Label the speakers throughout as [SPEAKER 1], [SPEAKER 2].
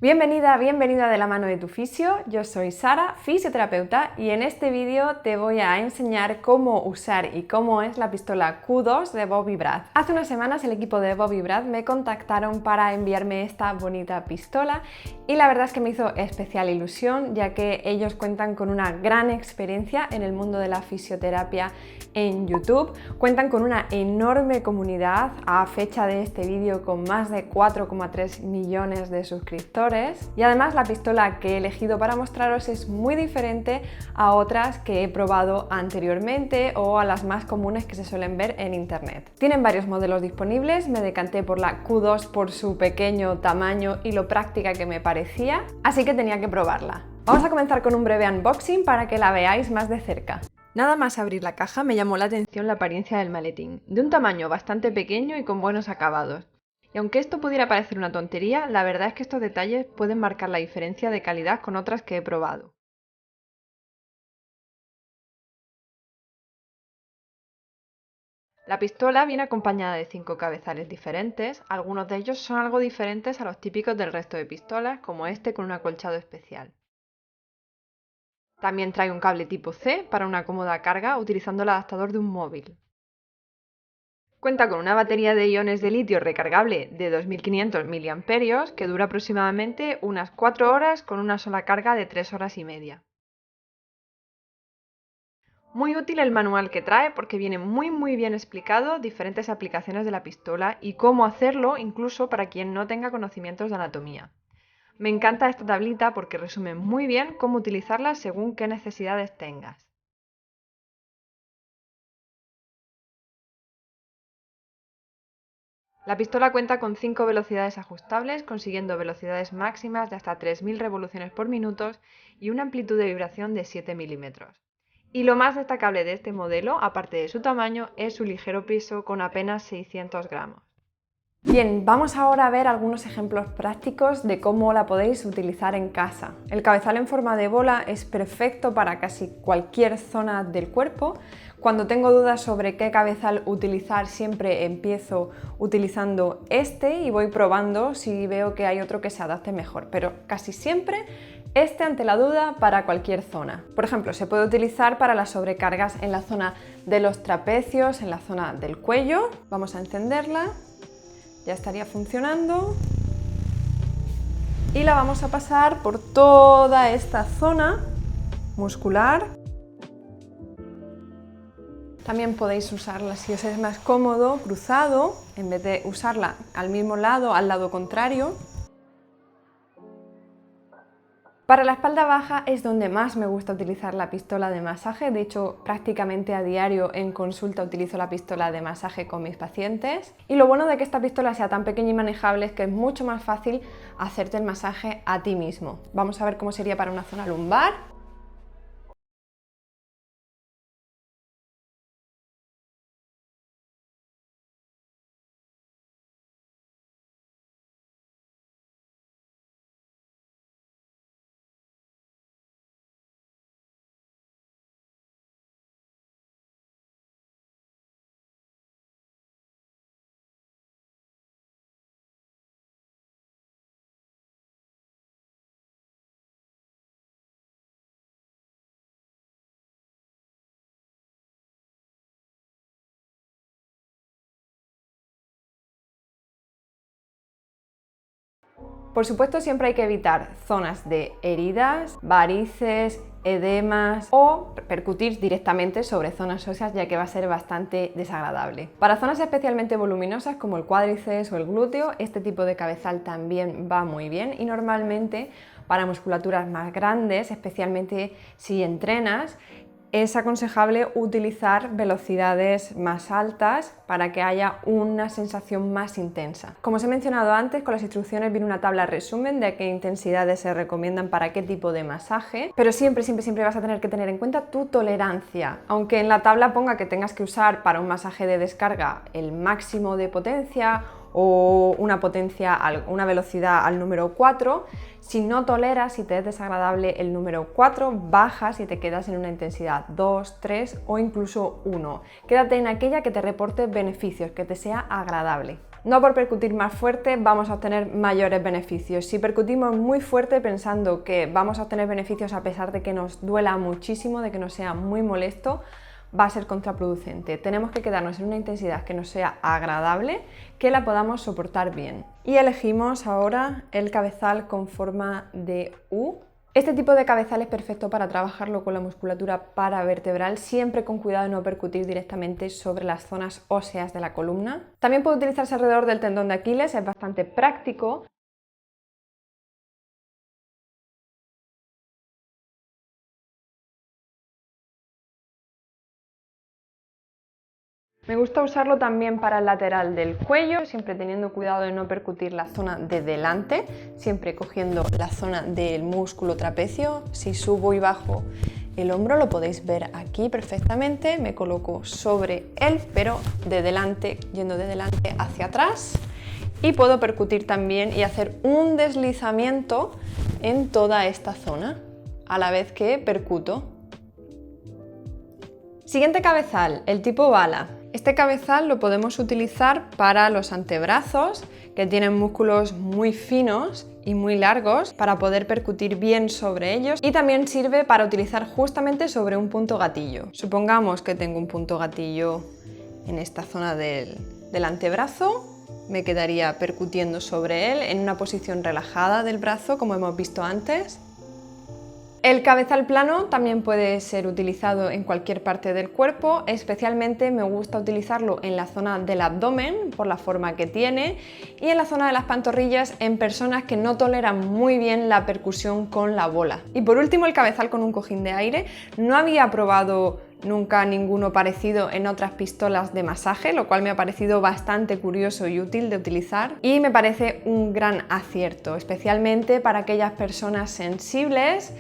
[SPEAKER 1] Bienvenida, bienvenida de la mano de tu fisio. Yo soy Sara, fisioterapeuta, y en este vídeo te voy a enseñar cómo usar y cómo es la pistola Q2 de Bob y Brad. Hace unas semanas el equipo de Bob y Brad me contactaron para enviarme esta bonita pistola y la verdad es que me hizo especial ilusión, ya que ellos cuentan con una gran experiencia en el mundo de la fisioterapia en YouTube. Cuentan con una enorme comunidad a fecha de este vídeo con más de 4,3 millones de suscriptores. Y además la pistola que he elegido para mostraros es muy diferente a otras que he probado anteriormente o a las más comunes que se suelen ver en internet. Tienen varios modelos disponibles, me decanté por la Q2 por su pequeño tamaño y lo práctica que me parecía, así que tenía que probarla. Vamos a comenzar con un breve unboxing para que la veáis más de cerca. Nada más abrir la caja me llamó la atención la apariencia del maletín, de un tamaño bastante pequeño y con buenos acabados. Y aunque esto pudiera parecer una tontería, la verdad es que estos detalles pueden marcar la diferencia de calidad con otras que he probado. La pistola viene acompañada de 5 cabezales diferentes, algunos de ellos son algo diferentes a los típicos del resto de pistolas, como este con un acolchado especial. También trae un cable tipo C para una cómoda carga utilizando el adaptador de un móvil. Cuenta con una batería de iones de litio recargable de 2500 mAh que dura aproximadamente unas 4 horas con una sola carga de 3 horas y media. Muy útil el manual que trae porque viene muy bien explicado diferentes aplicaciones de la pistola y cómo hacerlo incluso para quien no tenga conocimientos de anatomía. Me encanta esta tablita porque resume muy bien cómo utilizarla según qué necesidades tengas. La pistola cuenta con 5 velocidades ajustables, consiguiendo velocidades máximas de hasta 3000 revoluciones por minuto y una amplitud de vibración de 7 milímetros. Y lo más destacable de este modelo, aparte de su tamaño, es su ligero peso con apenas 600 gramos. Bien, vamos ahora a ver algunos ejemplos prácticos de cómo la podéis utilizar en casa. El cabezal en forma de bola es perfecto para casi cualquier zona del cuerpo. Cuando tengo dudas sobre qué cabezal utilizar, siempre empiezo utilizando este y voy probando si veo que hay otro que se adapte mejor, pero casi siempre este ante la duda para cualquier zona. Por ejemplo, se puede utilizar para las sobrecargas en la zona de los trapecios, en la zona del cuello. Vamos a encenderla. Ya estaría funcionando y la vamos a pasar por toda esta zona muscular. También podéis usarla, si os es más cómodo, cruzado, en vez de usarla al mismo lado, al lado contrario. Para la espalda baja es donde más me gusta utilizar la pistola de masaje. De hecho, prácticamente a diario en consulta utilizo la pistola de masaje con mis pacientes. Y lo bueno de que esta pistola sea tan pequeña y manejable es que es mucho más fácil hacerte el masaje a ti mismo. Vamos a ver cómo sería para una zona lumbar. Por supuesto, siempre hay que evitar zonas de heridas, varices, edemas o percutir directamente sobre zonas óseas, ya que va a ser bastante desagradable. Para zonas especialmente voluminosas como el cuádriceps o el glúteo, este tipo de cabezal también va muy bien y normalmente para musculaturas más grandes, especialmente si entrenas, es aconsejable utilizar velocidades más altas para que haya una sensación más intensa. Como os he mencionado antes, con las instrucciones viene una tabla resumen de qué intensidades se recomiendan para qué tipo de masaje, pero siempre vas a tener que tener en cuenta tu tolerancia. Aunque en la tabla ponga que tengas que usar para un masaje de descarga el máximo de potencia o una velocidad al número 4, si no toleras, si te es desagradable el número 4, bajas y te quedas en una intensidad 2, 3 o incluso 1. Quédate en aquella que te reporte beneficios, que te sea agradable. No por percutir más fuerte vamos a obtener mayores beneficios. Si percutimos muy fuerte pensando que vamos a obtener beneficios a pesar de que nos duela muchísimo, de que nos sea muy molesto, va a ser contraproducente. Tenemos que quedarnos en una intensidad que nos sea agradable, que la podamos soportar bien. Y elegimos ahora el cabezal con forma de U. Este tipo de cabezal es perfecto para trabajarlo con la musculatura paravertebral, siempre con cuidado de no percutir directamente sobre las zonas óseas de la columna. También puede utilizarse alrededor del tendón de Aquiles, es bastante práctico. Me gusta usarlo también para el lateral del cuello, siempre teniendo cuidado de no percutir la zona de delante, siempre cogiendo la zona del músculo trapecio. Si subo y bajo el hombro lo podéis ver aquí perfectamente, me coloco sobre él, pero de delante, yendo de delante hacia atrás, y puedo percutir también y hacer un deslizamiento en toda esta zona, a la vez que percuto. Siguiente cabezal, el tipo bala. Este cabezal lo podemos utilizar para los antebrazos, que tienen músculos muy finos y muy largos, para poder percutir bien sobre ellos, y también sirve para utilizar justamente sobre un punto gatillo. Supongamos que tengo un punto gatillo en esta zona del antebrazo, me quedaría percutiendo sobre él en una posición relajada del brazo, como hemos visto antes. El cabezal plano también puede ser utilizado en cualquier parte del cuerpo, especialmente me gusta utilizarlo en la zona del abdomen por la forma que tiene y en la zona de las pantorrillas en personas que no toleran muy bien la percusión con la bola. Y por último, el cabezal con un cojín de aire. No había probado nunca ninguno parecido en otras pistolas de masaje, lo cual me ha parecido bastante curioso y útil de utilizar y me parece un gran acierto, especialmente para aquellas personas sensibles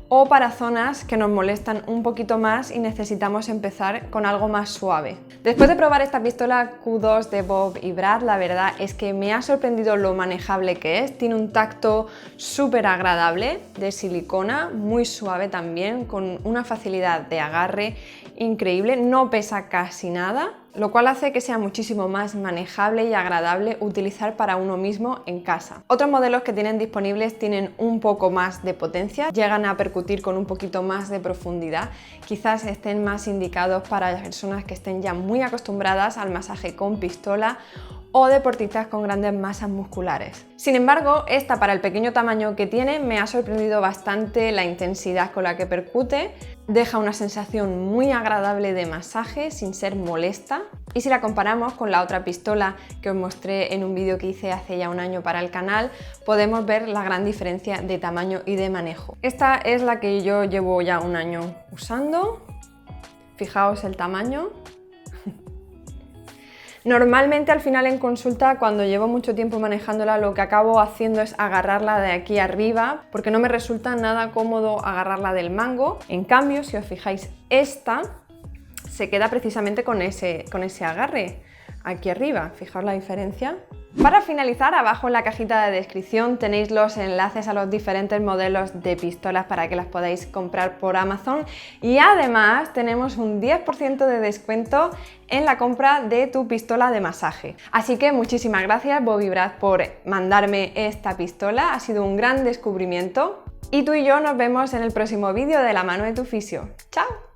[SPEAKER 1] o para zonas que nos molestan un poquito más y necesitamos empezar con algo más suave. Después de probar esta pistola Q2 de Bob y Brad, la verdad es que me ha sorprendido lo manejable que es. Tiene un tacto súper agradable, de silicona, muy suave también, con una facilidad de agarre increíble, no pesa casi nada, lo cual hace que sea muchísimo más manejable y agradable utilizar para uno mismo en casa. Otros modelos que tienen disponibles tienen un poco más de potencia, llegan a percutir con un poquito más de profundidad, quizás estén más indicados para personas que estén ya muy acostumbradas al masaje con pistola o deportistas con grandes masas musculares. Sin embargo, esta, para el pequeño tamaño que tiene, me ha sorprendido bastante la intensidad con la que percute, deja una sensación muy agradable de masaje sin ser molesta, y si la comparamos con la otra pistola que os mostré en un vídeo que hice hace ya un año para el canal, podemos ver la gran diferencia de tamaño y de manejo. Esta es la que yo llevo ya un año usando, fijaos el tamaño. Normalmente al final en consulta, cuando llevo mucho tiempo manejándola, lo que acabo haciendo es agarrarla de aquí arriba porque no me resulta nada cómodo agarrarla del mango. En cambio, si os fijáis, esta se queda precisamente con ese agarre aquí arriba. Fijaos la diferencia. Para finalizar, abajo en la cajita de descripción tenéis los enlaces a los diferentes modelos de pistolas para que las podáis comprar por Amazon, y además tenemos un 10% de descuento en la compra de tu pistola de masaje. Así que muchísimas gracias, Bob y Brad, por mandarme esta pistola, ha sido un gran descubrimiento y tú y yo nos vemos en el próximo vídeo de la mano de tu fisio. ¡Chao!